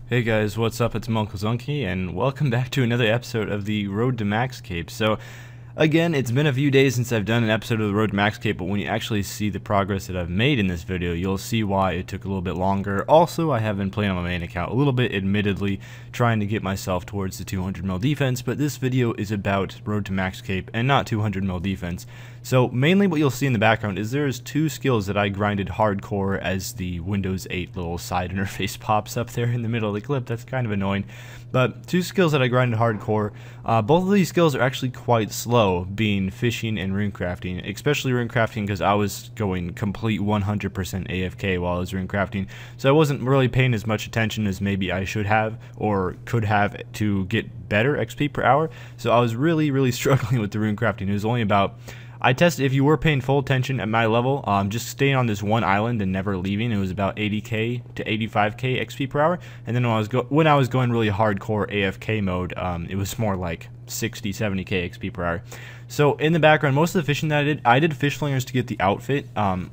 Hey guys, what's up? It's munclesonkey, and welcome back to another episode of the Road to Maxcape. So, again, it's been a few days since I've done an episode of the Road to Maxcape, but when you actually see the progress that I've made in this video, you'll see why it took a little bit longer. Also, I have been playing on my main account a little bit, admittedly, trying to get myself towards the 200 mil defense, but this video is about Road to Maxcape and not 200 mil defense. So mainly what you'll see in the background is there's two skills that I grinded hardcore as the Windows 8 little side interface pops up there in the middle of the clip. That's kind of annoying. But two skills that I grinded hardcore. Both of these skills are actually quite slow, being fishing and runecrafting, especially runecrafting because I was going complete 100% AFK while I was runecrafting. So I wasn't really paying as much attention as maybe I should have or could have to get better XP per hour. So I was really struggling with the runecrafting. It was only about... I tested if you were paying full attention at my level, just staying on this one island and never leaving. It was about 80k to 85k XP per hour, and then when I was going really hardcore AFK mode, it was more like 60, 70k XP per hour. So in the background, most of the fishing that I did fish flingers to get the outfit,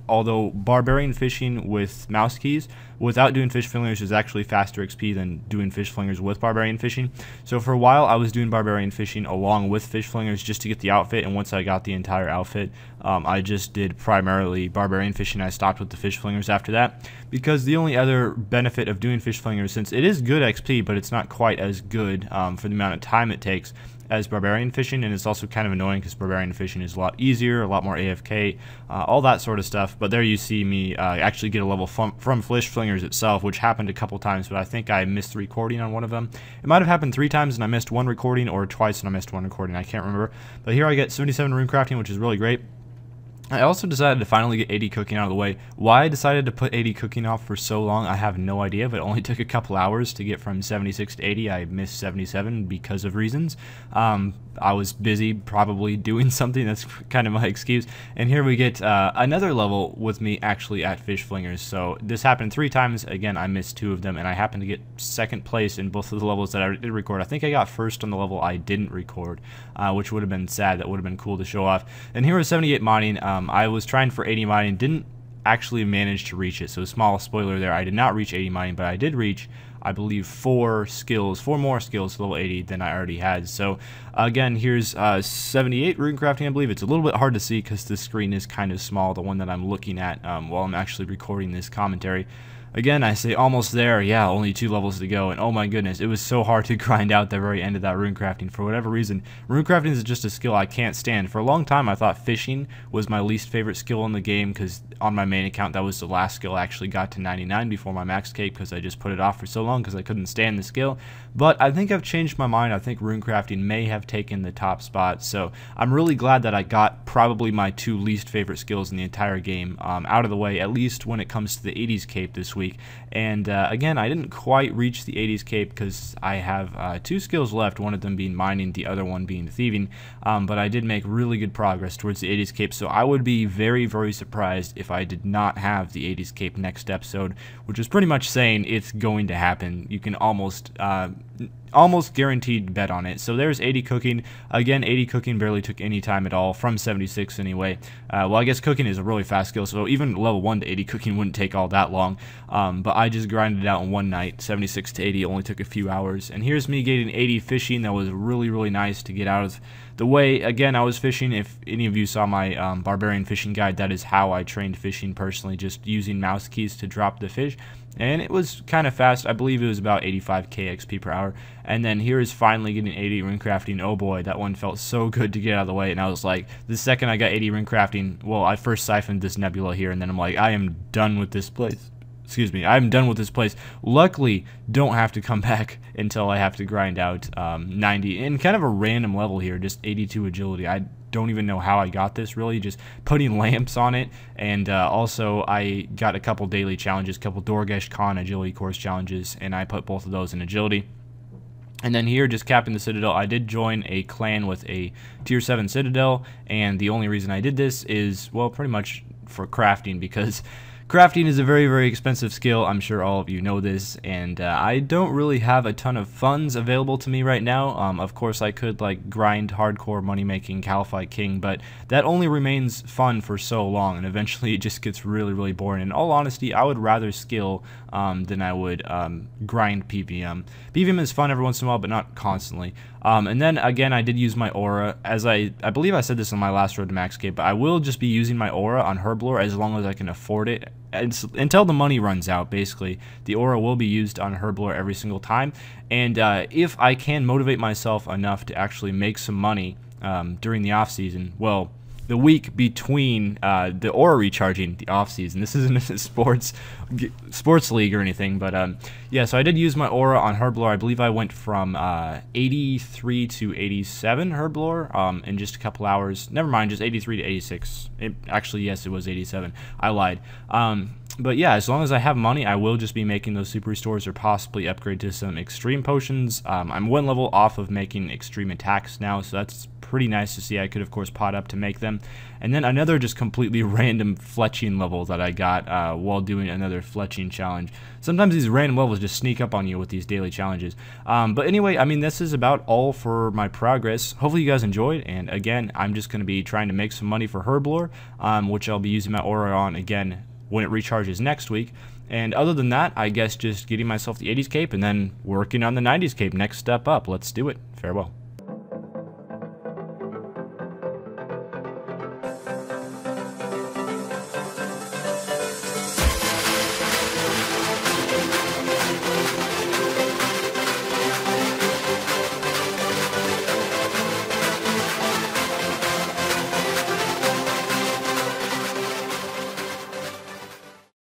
although barbarian fishing with mouse keys without doing fish flingers is actually faster XP than doing fish flingers with barbarian fishing. So for a while I was doing barbarian fishing along with fish flingers just to get the outfit, and once I got the entire outfit, I just did primarily barbarian fishing. I stopped with the fish flingers after that, because the only other benefit of doing fish flingers, since it is good XP but it's not quite as good for the amount of time it takes as barbarian fishing, and it's also kind of annoying because barbarian fishing is a lot easier, a lot more AFK, all that sort of stuff. But there you see me actually get a level from fish flingers itself, which happened a couple times, but I think I missed the recording on one of them. It might have happened 3 times and I missed one recording, or twice and I missed one recording, I can't remember. But here I get 77 runecrafting, which is really great. I also decided to finally get 80 cooking out of the way. Why I decided to put 80 cooking off for so long, I have no idea, but it only took a couple hours to get from 76 to 80. I missed 77 because of reasons. I was busy probably doing something. That's kind of my excuse. And here we get another level with me actually at fish flingers. So this happened 3 times. Again, I missed 2 of them, and I happened to get 2nd place in both of the levels that I did record. I think I got 1st on the level I didn't record, which would have been sad. That would have been cool to show off. And here was 78 mining. I was trying for 80 mining, didn't actually manage to reach it. So small spoiler there, I did not reach 80 mining, but I did reach, I believe, 4 more skills to level 80 than I already had. So again, here's 78 runecrafting, I believe. It's a little bit hard to see because the screen is kind of small, the one that I'm looking at while I'm actually recording this commentary. Again, I say almost there. Yeah, only 2 levels to go, and oh my goodness, it was so hard to grind out the very end of that runecrafting for whatever reason. Runecrafting is just a skill I can't stand. For a long time, I thought fishing was my least favorite skill in the game because on my main account, that was the last skill I actually got to 99 before my max cape because I just put it off for so long because I couldn't stand the skill. But I think I've changed my mind. I think runecrafting may have taken the top spot, so I'm really glad that I got probably my 2 least favorite skills in the entire game out of the way, at least when it comes to the 80s cape this week. And again, I didn't quite reach the 80s cape because I have 2 skills left, one of them being mining, the other one being thieving, but I did make really good progress towards the 80s cape, so I would be very surprised if I did not have the 80s cape next episode, which is pretty much saying it's going to happen. You can almost guaranteed bet on it. So there's 80 cooking. Again, 80 cooking barely took any time at all, from 76 anyway. Well, I guess cooking is a really fast skill, so even level 1 to 80 cooking wouldn't take all that long. But I just grinded it out in one night. 76 to 80 only took a few hours. And here's me getting 80 fishing. That was really nice to get out of the way. Again, I was fishing. If any of you saw my barbarian fishing guide, that is how I trained fishing personally, just using mouse keys to drop the fish. And it was kind of fast. I believe it was about 85k XP per hour. And then here is finally getting 80 runecrafting. Oh boy, that one felt so good to get out of the way. And I was like, the second I got 80 runecrafting, well, I first siphoned this nebula here, and then I'm like, I am done with this place. Excuse me, I'm done with this place. Luckily, don't have to come back until I have to grind out 90 in kind of a random level here, just 82 agility. I don't even know how I got this, really, just putting lamps on it. And also I got a couple daily challenges, couple Dorgesh Khan agility course challenges, and I put both of those in agility. And then here, just capping the Citadel, I did join a clan with a tier 7 Citadel, and the only reason I did this is, well, pretty much for crafting, because crafting is a very, very expensive skill. I'm sure all of you know this, and I don't really have a ton of funds available to me right now. Of course, I could like grind hardcore money-making Calify King, but that only remains fun for so long, and eventually it just gets really, really boring. In all honesty, I would rather skill than I would grind PVM. PVM is fun every once in a while, but not constantly. And then again, I did use my aura, as I believe I said this on my last Road to Maxcape, but I will just be using my aura on Herblore as long as I can afford it. Until the money runs out, basically, the aura will be used on Herblore every single time. And if I can motivate myself enough to actually make some money during the off season, well, the week between the aura recharging, the off season. This isn't a sports league or anything, but yeah. So I did use my aura on Herblore. I believe I went from 83 to 87 Herblore in just a couple hours. Never mind, just 83 to 86. Actually, yes, it was 87. I lied. But yeah, as long as I have money, I will just be making those super restores or possibly upgrade to some extreme potions. I'm one level off of making extreme attacks now, so that's pretty nice to see. I could, of course, pot up to make them. And then another just completely random fletching level that I got while doing another fletching challenge. Sometimes these random levels just sneak up on you with these daily challenges. But anyway, I mean, this is about all for my progress. Hopefully you guys enjoyed, and again, I'm just going to be trying to make some money for Herblore, which I'll be using my aura on again when it recharges next week. And other than that, I guess just getting myself the 80s cape and then working on the 90s cape. Next step up. Let's do it. Farewell.